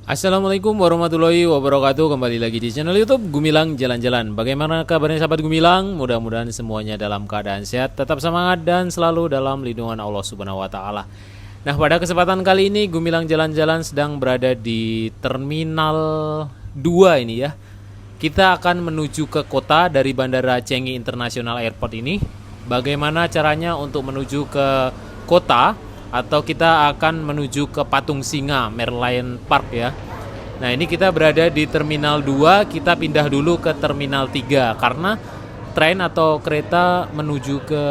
Assalamualaikum warahmatullahi wabarakatuh. Kembali lagi di channel YouTube Gumilang Jalan-Jalan. Bagaimana kabarnya sahabat Gumilang? Mudah-mudahan semuanya dalam keadaan sehat, tetap semangat dan selalu dalam lindungan Allah Subhanahu wa taala. Nah, pada kesempatan kali ini Gumilang Jalan-Jalan sedang berada di Terminal 2 ini ya. Kita akan menuju ke kota dari Bandara Changi International Airport ini. Bagaimana caranya untuk menuju ke kota? Atau kita akan menuju ke Patung Singa Merlion Park ya. Nah, ini kita berada di Terminal 2, kita pindah dulu ke Terminal 3 karena tren atau kereta menuju ke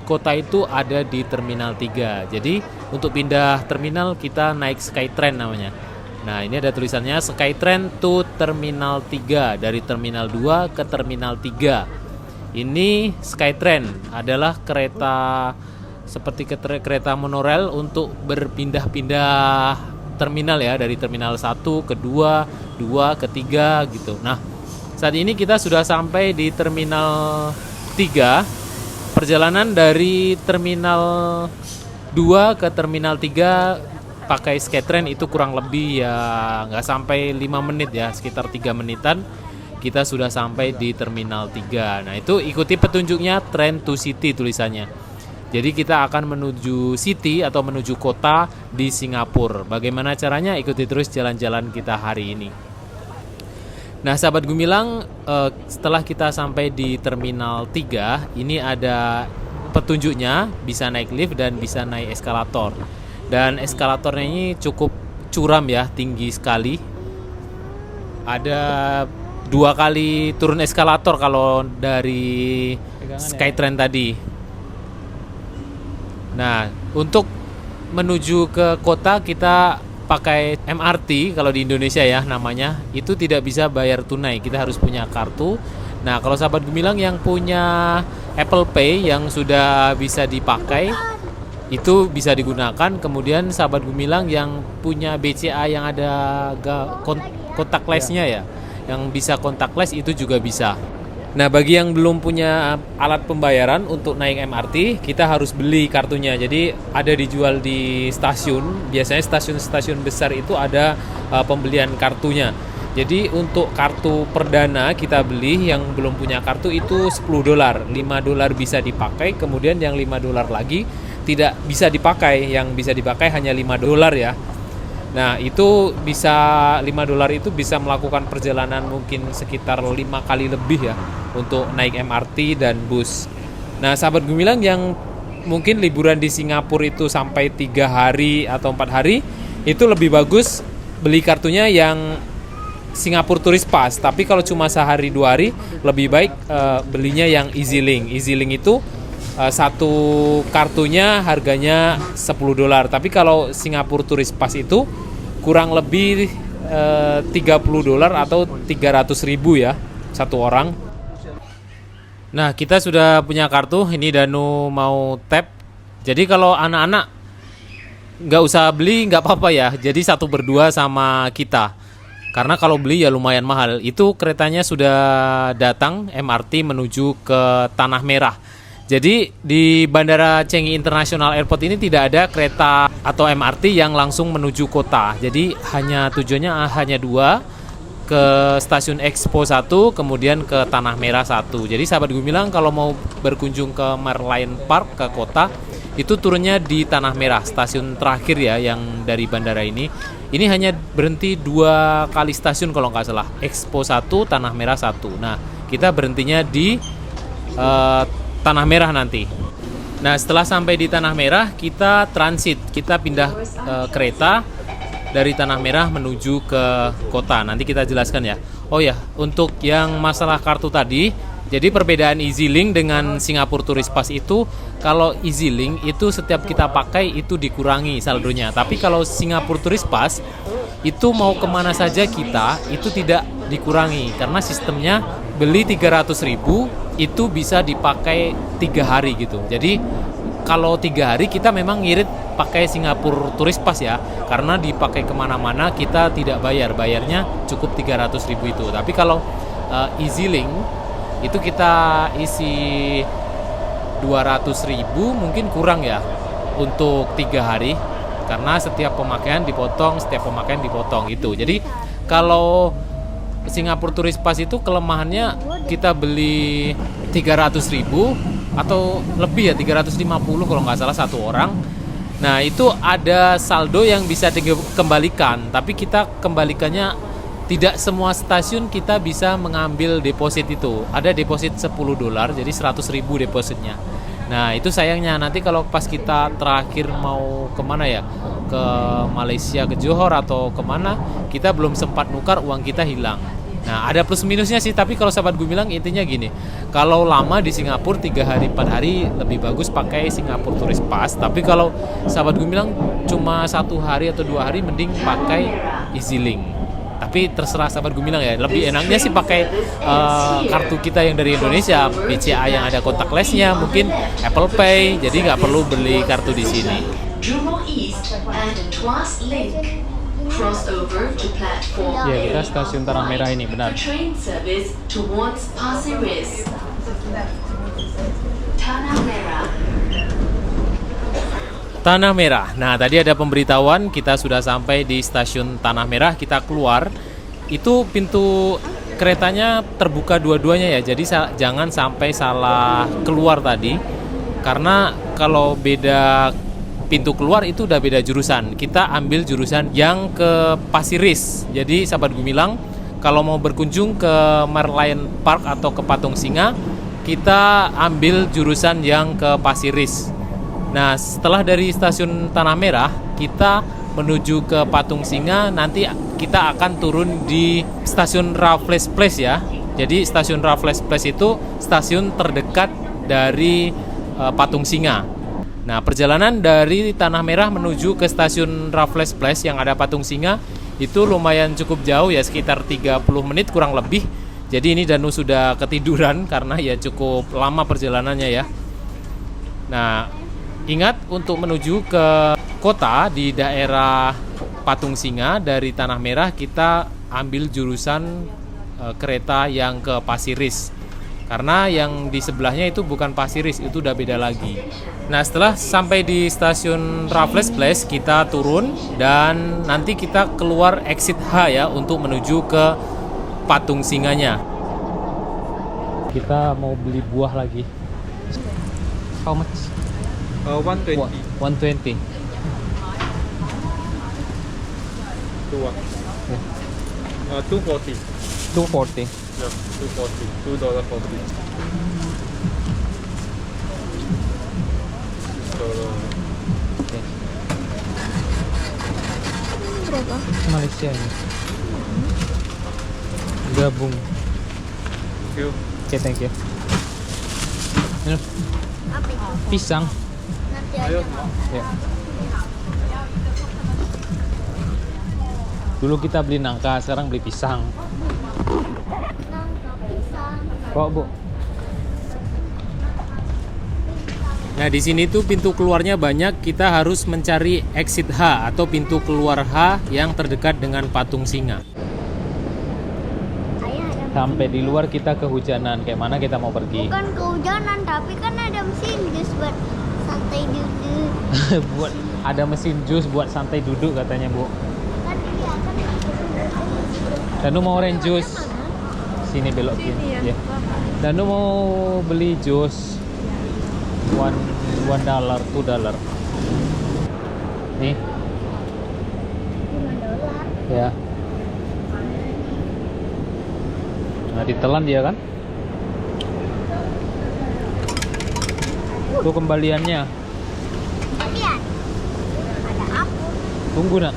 kota itu ada di Terminal 3. Jadi, untuk pindah terminal kita naik Skytrain namanya. Nah, ini ada tulisannya Skytrain to Terminal 3, dari Terminal 2 ke Terminal 3. Ini Skytrain adalah kereta seperti kereta monorail untuk berpindah-pindah terminal ya, dari terminal 1 ke 2, 2 ke 3 gitu. Nah, saat ini kita sudah sampai di terminal 3. Perjalanan dari terminal 2 ke terminal 3 pakai Skytrain itu kurang lebih ya nggak sampai 5 menit ya, sekitar 3 menitan kita sudah sampai di terminal 3. Nah, itu ikuti petunjuknya Train to City tulisannya. Jadi kita akan menuju city atau menuju kota di Singapura. Bagaimana caranya? Ikuti terus jalan-jalan kita hari ini. Nah, sahabat Gumilang, setelah kita sampai di Terminal 3, ini ada petunjuknya, bisa naik lift dan bisa naik eskalator. Dan eskalatornya ini cukup curam ya, tinggi sekali. Ada 2 kali turun eskalator kalau dari Skytrain tadi. Nah, untuk menuju ke kota kita pakai MRT kalau di Indonesia ya namanya. Itu tidak bisa bayar tunai, kita harus punya kartu. Nah, kalau sahabat Gumilang yang punya Apple Pay yang sudah bisa dipakai, itu bisa digunakan. Kemudian sahabat Gumilang yang punya BCA yang ada contactless-nya ya, yang bisa contactless itu juga bisa. Nah, bagi yang belum punya alat pembayaran untuk naik MRT, kita harus beli kartunya. Jadi ada dijual di stasiun. Biasanya stasiun-stasiun besar itu ada pembelian kartunya. Jadi untuk kartu perdana kita beli, yang belum punya kartu itu $10. $5 bisa dipakai, kemudian yang $5 lagi tidak bisa dipakai. Yang bisa dipakai hanya $5 ya. Nah, itu bisa $5 itu bisa melakukan perjalanan mungkin sekitar 5 kali lebih ya untuk naik MRT dan bus. Nah, sahabat Gumilang yang mungkin liburan di Singapura itu sampai 3 hari atau 4 hari, itu lebih bagus beli kartunya yang Singapura Tourist Pass. Tapi kalau cuma sehari 2 hari, lebih baik belinya yang EasyLink. EasyLink itu satu kartunya harganya $10. Tapi kalau Singapura Tourist Pass itu kurang lebih $30 atau 300.000 ya satu orang. Nah, kita sudah punya kartu. Ini Danu mau tap. Jadi kalau anak-anak nggak usah beli, nggak apa-apa ya. Jadi 1 berdua sama kita. Karena kalau beli ya lumayan mahal. Itu keretanya sudah datang, MRT menuju ke Tanah Merah. Jadi di Bandara Changi International Airport ini tidak ada kereta atau MRT yang langsung menuju kota. Jadi tujuannya hanya 2, ke Stasiun Expo 1, kemudian ke Tanah Merah 1. Jadi sahabat Gumilang kalau mau berkunjung ke Merlion Park ke kota, itu turunnya di Tanah Merah, stasiun terakhir ya yang dari bandara ini. Ini hanya berhenti 2 kali stasiun kalau nggak salah, Expo 1, Tanah Merah 1. Nah, kita berhentinya di Tanah Merah nanti. Nah, setelah sampai di Tanah Merah, kita transit, kita pindah kereta dari Tanah Merah menuju ke kota. Nanti kita jelaskan ya. Oh ya, untuk yang masalah kartu tadi, jadi perbedaan EasyLink dengan Singapura Tourist Pass itu, kalau EasyLink itu setiap kita pakai itu dikurangi saldonya. Tapi kalau Singapura Tourist Pass itu mau kemana saja kita itu tidak dikurangi, karena sistemnya beli 300.000 itu bisa dipakai 3 hari gitu. Jadi kalau 3 hari kita memang ngirit pakai Singapura Tourist Pass ya, karena dipakai kemana-mana kita tidak bayarnya cukup 300.000 itu. Tapi kalau EasyLink itu kita isi 200.000 mungkin kurang ya untuk 3 hari. karena setiap pemakaian dipotong itu. Jadi kalau Singapore Tourist Pass itu kelemahannya kita beli 300.000 atau lebih ya, 350 kalau nggak salah satu orang. Nah itu ada saldo yang bisa dikembalikan, tapi kita kembalikannya tidak semua stasiun kita bisa mengambil deposit itu. Ada deposit $10, jadi 100.000 depositnya. Nah itu sayangnya, nanti kalau pas kita terakhir mau kemana ya, ke Malaysia, ke Johor atau kemana, kita belum sempat nukar, uang kita hilang. Nah ada plus minusnya sih, tapi kalau sahabat Gumilang intinya gini, kalau lama di Singapura 3 hari 4 hari lebih bagus pakai Singapore Tourist Pass. Tapi kalau sahabat Gumilang cuma 1 hari atau 2 hari, mending pakai EasyLink. Tapi terserah sahabat Gumilang ya, lebih enaknya sih pakai kartu kita yang dari Indonesia, BCA yang ada kontaklessnya, mungkin Apple Pay, jadi nggak perlu beli kartu di sini. Ya, kita stasiun Tanah Merah ini, benar. Tanah Merah. Nah, tadi ada pemberitahuan kita sudah sampai di stasiun Tanah Merah, kita keluar. Itu pintu keretanya terbuka dua-duanya ya. Jadi jangan sampai salah keluar tadi. Karena kalau beda pintu keluar itu udah beda jurusan. Kita ambil jurusan yang ke Pasiris. Jadi sahabat Gumilang, kalau mau berkunjung ke Merlion Park atau ke Patung Singa, kita ambil jurusan yang ke Pasiris. Nah, setelah dari stasiun Tanah Merah, kita menuju ke Patung Singa, nanti kita akan turun di stasiun Raffles Place ya. Jadi stasiun Raffles Place itu stasiun terdekat dari Patung Singa. Nah, perjalanan dari Tanah Merah menuju ke stasiun Raffles Place yang ada Patung Singa itu lumayan cukup jauh ya, sekitar 30 menit kurang lebih. Jadi ini Danu sudah ketiduran karena ya cukup lama perjalanannya ya. Nah, ingat untuk menuju ke kota di daerah Patung Singa dari Tanah Merah, kita ambil jurusan kereta yang ke Pasiris. Karena yang di sebelahnya itu bukan Pasiris, itu udah beda lagi. Nah, setelah sampai di stasiun Raffles Place, kita turun dan nanti kita keluar exit H ya untuk menuju ke Patung Singanya. Kita mau beli buah lagi. How much? 120. 120. Dua. 240. 240. Yeah, 240. $2.40. Okay. Berapa? Malaysia ini. Gabung. Thank you. Okay, thank you. Ini Apa itu? pisang. Nanti aja. Ya. Dulu kita beli nangka, sekarang beli pisang. Nangka pisang. Kok, Bu? Nah, di sini tuh pintu keluarnya banyak, kita harus mencari exit H atau pintu keluar H yang terdekat dengan Patung Singa. Ayah ada. Sampai di luar kita kehujanan, kayak mana kita mau pergi? Bukan kehujanan, tapi kan ada mesin jus buat santai duduk. Buat ada mesin jus buat santai duduk katanya, Bu. Kan iya kan. Danu mau orange juice. Sini belokin. Ya. Danu mau beli jus. $1, $2. Nih. $5. Ya. Nah, ditelan dia kan? Tuh kembaliannya. Lihat. Ada aku. Tunggu, Nak.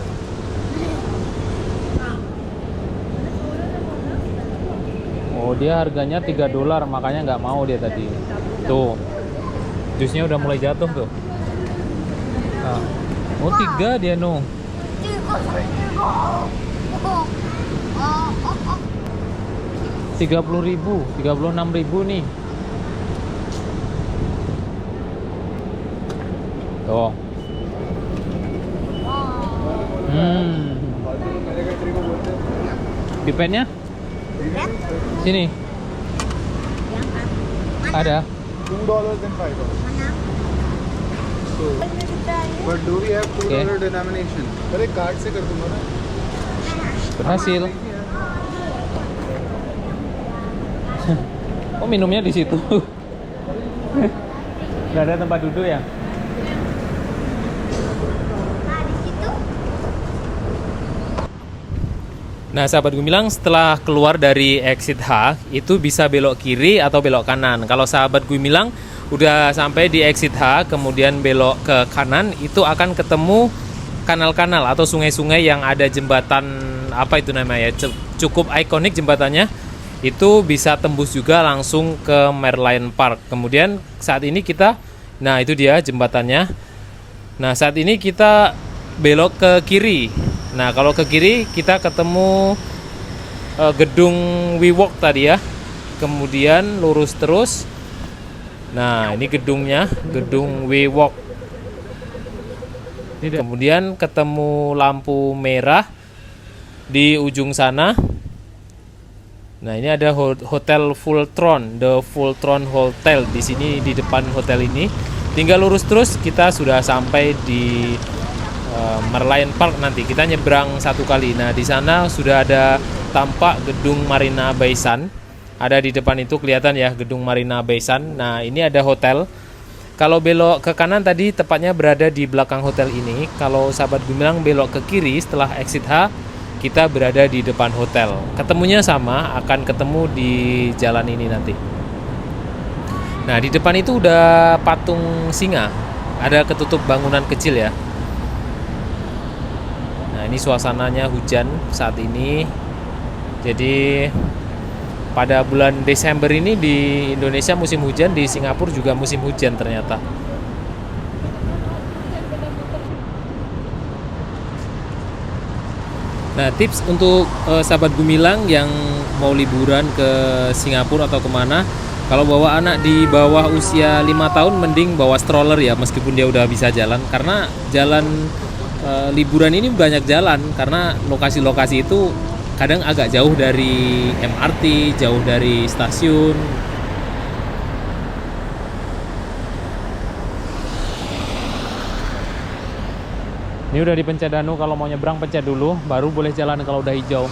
Oh, dia harganya $3, makanya nggak mau dia tadi. Tuh. Jusnya udah mulai jatuh tuh. Nah. Oh, 3 dia, no. 30.000, 36.000 nih. Tuh. Pipetnya? Sini. Ada. $2 and $5. Mana? But do we have $2 Okay. denomination? अरे कार्ड से कर दूंगा ना. Berhasil. Oh, minumnya di situ. Nggak ada tempat duduk ya? Nah, di situ. Nah, sahabat Gumilang, setelah keluar dari exit H, itu bisa belok kiri atau belok kanan. Kalau sahabat Gumilang udah sampai di exit H, kemudian belok ke kanan, itu akan ketemu kanal-kanal atau sungai-sungai yang ada jembatan, apa itu namanya ya, cukup ikonik jembatannya. Itu bisa tembus juga langsung ke Merlion Park. Kemudian saat ini kita, nah itu dia jembatannya. Nah, saat ini kita belok ke kiri. Nah, kalau ke kiri kita ketemu gedung WeWork tadi ya. Kemudian lurus terus. Nah, ini gedungnya, gedung WeWork. Kemudian ketemu lampu merah di ujung sana. Nah, ini ada Hotel Fultron, The Fultron Hotel di sini di depan hotel ini. Tinggal lurus terus kita sudah sampai di Merlion Park nanti. Kita nyebrang satu kali. Nah, di sana sudah ada tampak gedung Marina Bay Sands. Ada di depan itu kelihatan ya gedung Marina Bay Sands. Nah, ini ada hotel. Kalau belok ke kanan tadi tepatnya berada di belakang hotel ini. Kalau sahabat Gumilang belok ke kiri setelah exit H, kita berada di depan hotel. Ketemunya sama, akan ketemu di jalan ini nanti. Nah, di depan itu udah patung singa. Ada ketutup bangunan kecil ya. Nah, ini suasananya hujan saat ini. Jadi pada bulan Desember ini di Indonesia musim hujan, di Singapura juga musim hujan ternyata. Nah, tips untuk sahabat Gumilang yang mau liburan ke Singapura atau kemana, kalau bawa anak di bawah usia 5 tahun mending bawa stroller ya, meskipun dia udah bisa jalan. Karena jalan liburan ini banyak jalan, karena lokasi-lokasi itu kadang agak jauh dari MRT, jauh dari stasiun. Ini udah dipencet Danu, kalau mau nyebrang pencet dulu, baru boleh jalan kalau udah hijau.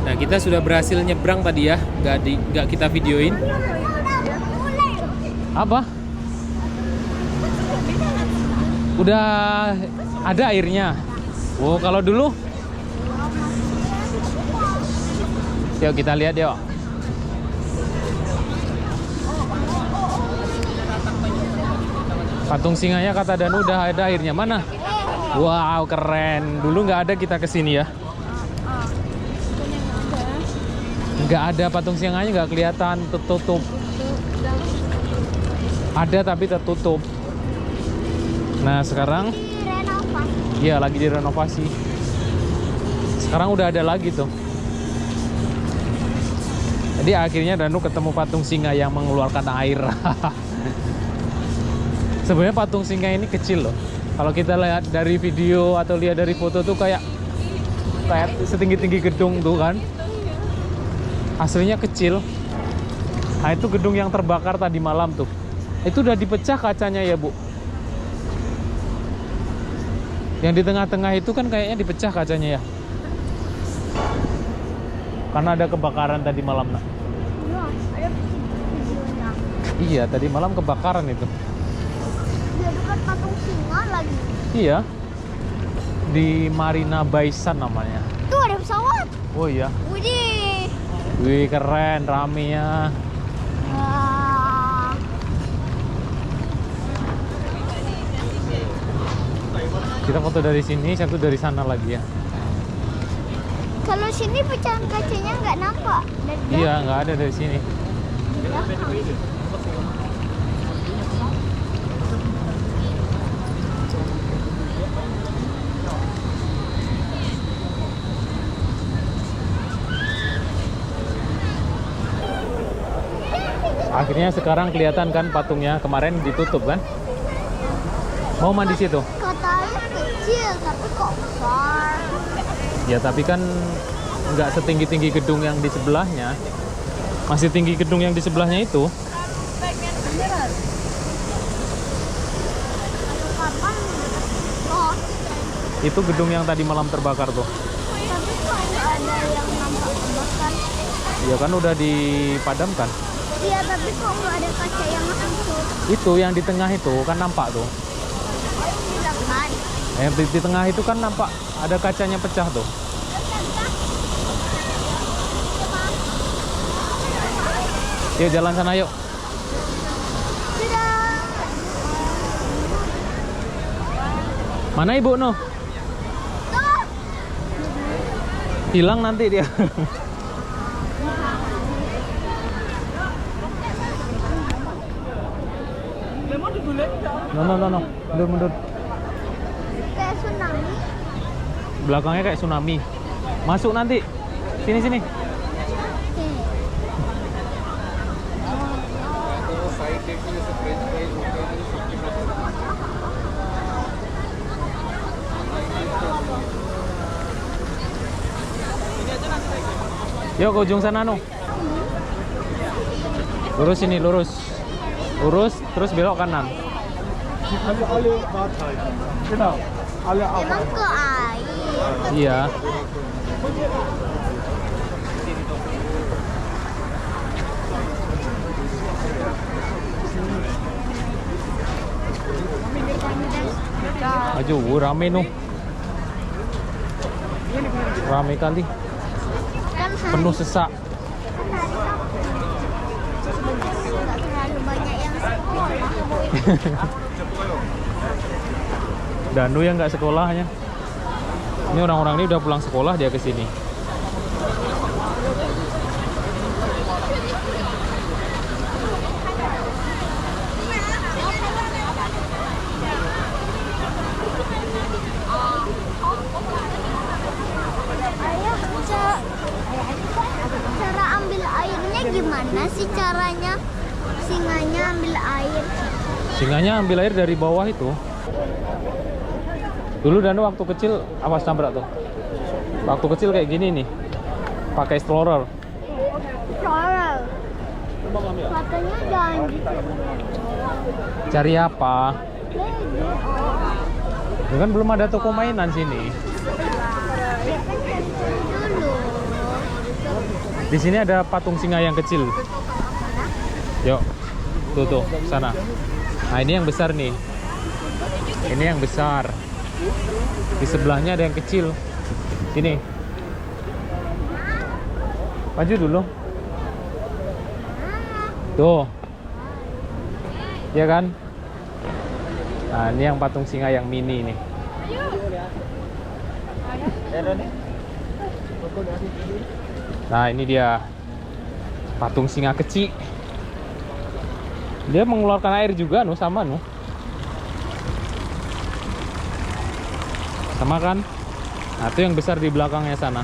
Nah, kita sudah berhasil nyebrang tadi ya, nggak kita videoin. Apa? Udah ada airnya. Oh, kalau dulu? Yuk kita lihat yuk. Patung singanya kata Danu udah ada airnya. Mana? Wow, keren. Dulu nggak ada kita kesini ya. Nggak ada patung singanya, nggak kelihatan, tertutup. Ada tapi tertutup. Nah, sekarang Renovasi. iya lagi direnovasi. Sekarang udah ada lagi tuh. Jadi akhirnya Danu ketemu patung singa yang mengeluarkan air. Sebenarnya patung singa ini kecil loh. Kalau kita lihat dari video atau lihat dari foto tuh kayak setinggi-tinggi gedung tuh kan. Aslinya kecil. Nah, itu gedung yang terbakar tadi malam tuh. Itu udah dipecah kacanya ya, Bu. Yang di tengah-tengah itu kan kayaknya dipecah kacanya ya. Karena ada kebakaran tadi malam, Nak. Iya, ada videonya. Iya, tadi malam kebakaran itu. Dia dekat patung singa lagi. Iya. Di Marina Bay Sands namanya. Tuh ada pesawat. Oh iya. Widih. Wih, keren ramenya. Wah. Kita foto dari sini, satu dari sana lagi ya. Kalau sini pecahan kacanya nggak nampak. Dari Iya, nggak ada dari sini. belakang. Akhirnya sekarang kelihatan kan patungnya, kemarin ditutup kan? Mau mandi situ? Katanya kecil, tapi kok besar. Ya tapi kan nggak setinggi-tinggi gedung yang di sebelahnya. Masih tinggi gedung yang di sebelahnya itu. Itu gedung yang tadi malam terbakar tuh. Tapi kok nggak ada yang nampak kebakar? Ya kan udah dipadamkan. Iya, tapi kok nggak ada kaca yang hancur? Itu yang di tengah itu kan nampak tuh. Bilang kan? Yang di tengah itu kan nampak ada kacanya pecah tuh. Yuk jalan sana yuk. Sudah. Mana ibu no? Tuh. Hilang nanti dia. No. Mundur. Kayak tsunami. Belakangnya kayak tsunami. Masuk nanti. Sini. Side देखिए जैसे French fries होते हैं जो 50%। Yuk ke ujung sana no. Lurus sini, lurus. Lurus terus belok kanan. Emang ke air. Iya. Aduh, rame no. Rame kali. Kan Penuh sesak. nggak terlalu banyak yang sekolah. Danu yang nggak sekolahnya. Ini orang-orang ini udah pulang sekolah dia ke sini. Ayah, cara ambil airnya gimana sih caranya? Singanya ambil air. Singanya ambil air dari bawah itu. Dulu Danu waktu kecil awas nabrak tuh. Waktu kecil kayak gini nih. Pakai stroller. Soalnya katanya jangan gitu. Cari apa? Ya kan belum ada toko mainan sini. Dulu. Di sini ada patung singa yang kecil. Yuk. Tuh, sana. Nah, ini yang besar nih. Ini yang besar. Di sebelahnya ada yang kecil. Sini. Maju dulu. Tuh. Ya kan? Nah, ini yang patung singa yang mini nih. Nah, ini dia patung singa kecil. Dia mengeluarkan air juga, sama sama kan? Nah, itu yang besar di belakangnya sana.